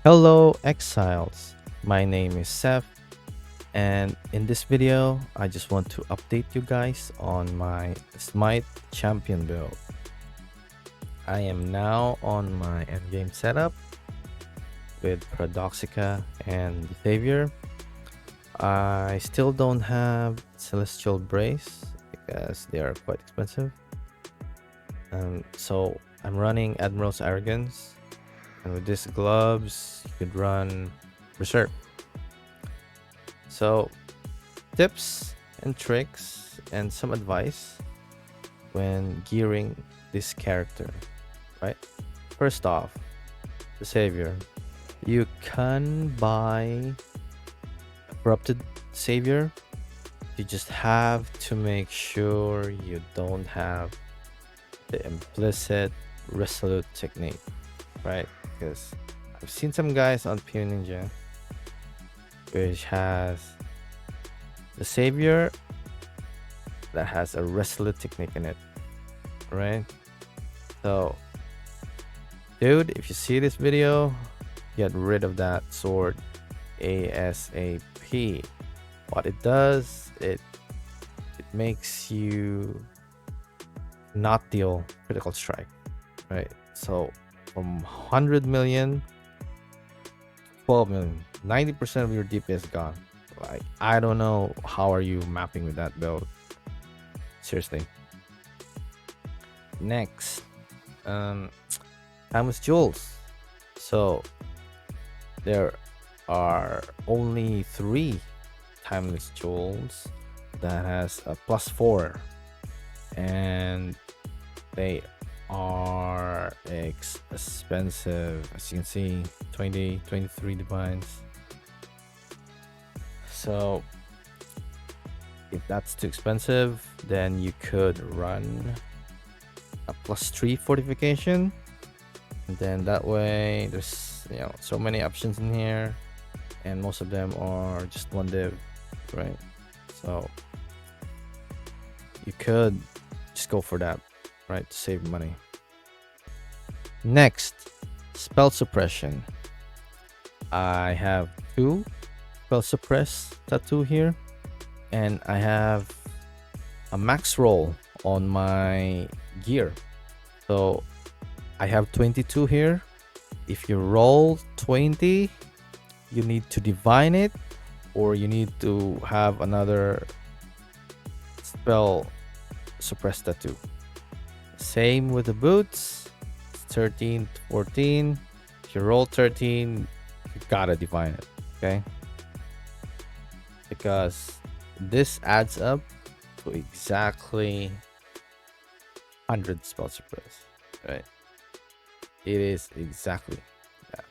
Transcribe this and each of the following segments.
Hello Exiles, my name is Seth, and in this video I just want to update you guys on my Smite Champion build. I am now on my endgame setup with Paradoxica and Saviour. I still don't have Celestial Brace because they are quite expensive. So I'm running Admiral's Arrogance, and with these gloves you could run Berserk. So, tips and tricks and some advice when gearing this character, right? First off, the Savior. You can buy a corrupted Savior. You just have to make sure you don't have the implicit resolute technique, right? Because I've seen some guys on Pew Ninja which has the Savior that has a resolute technique in it, right? So, dude, if you see this video, get rid of that sword ASAP. What it does, it makes you not deal critical strike, right? So from 100 million, 12 million, 90% of your DPS gone. Like, I don't know how are you mapping with that build. Seriously. Next, timeless jewels. So there are only 3 timeless jewels that has a +4, and they are expensive. As you can see, 23 divines. So if that's too expensive, then you could run a +3 fortification, and then that way there's so many options in here, and most of them are just 1 div, right? So you could just go for that, right, to save money. Next, spell suppression. I have 2 spell suppress tattoo here, and I have a max roll on my gear. So I have 22 here. If you roll 20, you need to divine it, or you need to have another spell suppress tattoo. Same with the boots. 13 to 14. If you roll 13, you gotta divine it, okay? Because this adds up to exactly 100 spell suppress, right? It is exactly that.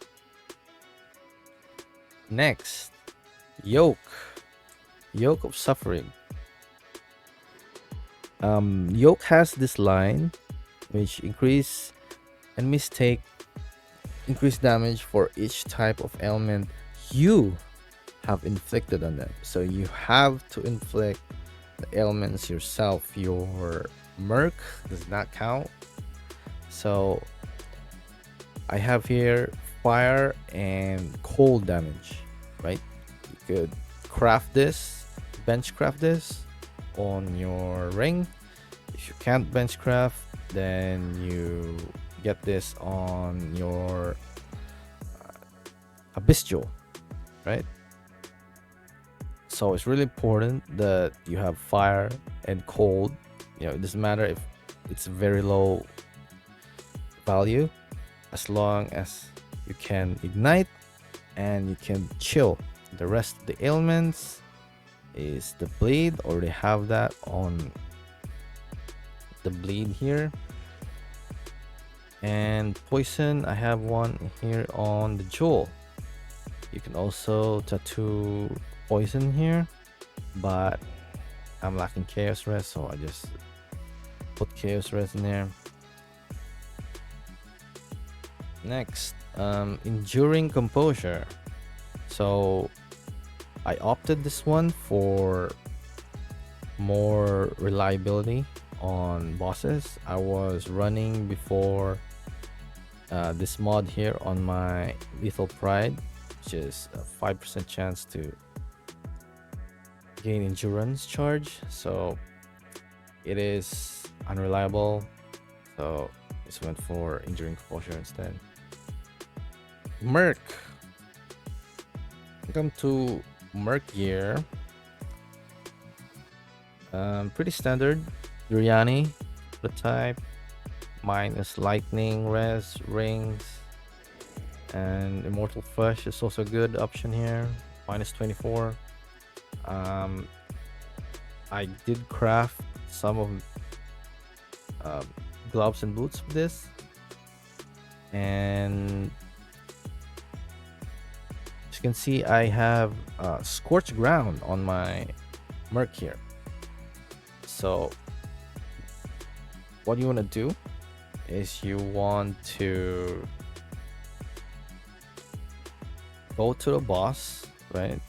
Next, Yoke of Suffering. Yoke has this line which increase damage for each type of ailment you have inflicted on them. So you have to inflict the ailments yourself. Your Merc does not count. So I have here fire and cold damage, right? You could craft this, bench craft this on your ring. If you can't bench craft, then you get this on your abyss jewel, right? So it's really important that you have fire and cold. It doesn't matter if it's very low value, as long as you can ignite and you can chill. The rest of the ailments is the bleed. Already have that on the bleed here, and poison, I have one here on the jewel. You can also tattoo poison here, but I'm lacking chaos rest, so I just put chaos rest in there. Next, enduring composure. So I opted this one for more reliability on bosses. I was running before this mod here on my Lethal Pride, which is a 5% chance to gain endurance charge. So it is unreliable. So just went for enduring composure instead. Merc. Welcome to Merc gear. Pretty standard. Biryani, the type, minus lightning, res, rings, and immortal flesh is also a good option here. Minus 24. I did craft some of gloves and boots with this, and as you can see, I have scorched ground on my Merc here. So what you want to do is you want to go to the boss, right?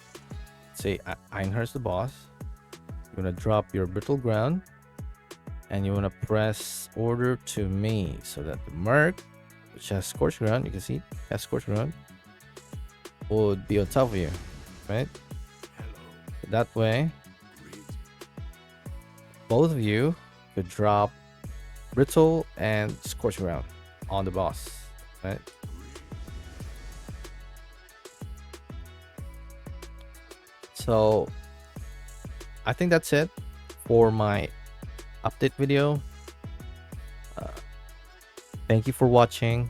Say Einher's the boss. You want to drop your brittle ground, and you want to press order to me, so that the Merc, which has scorched ground, you can see has scorched ground, would be on top of you, right? That way both of you could drop brittle and scorched ground on the boss, right? So I think that's it for my update video. Thank you for watching,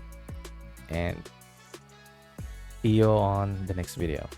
and see you on the next video.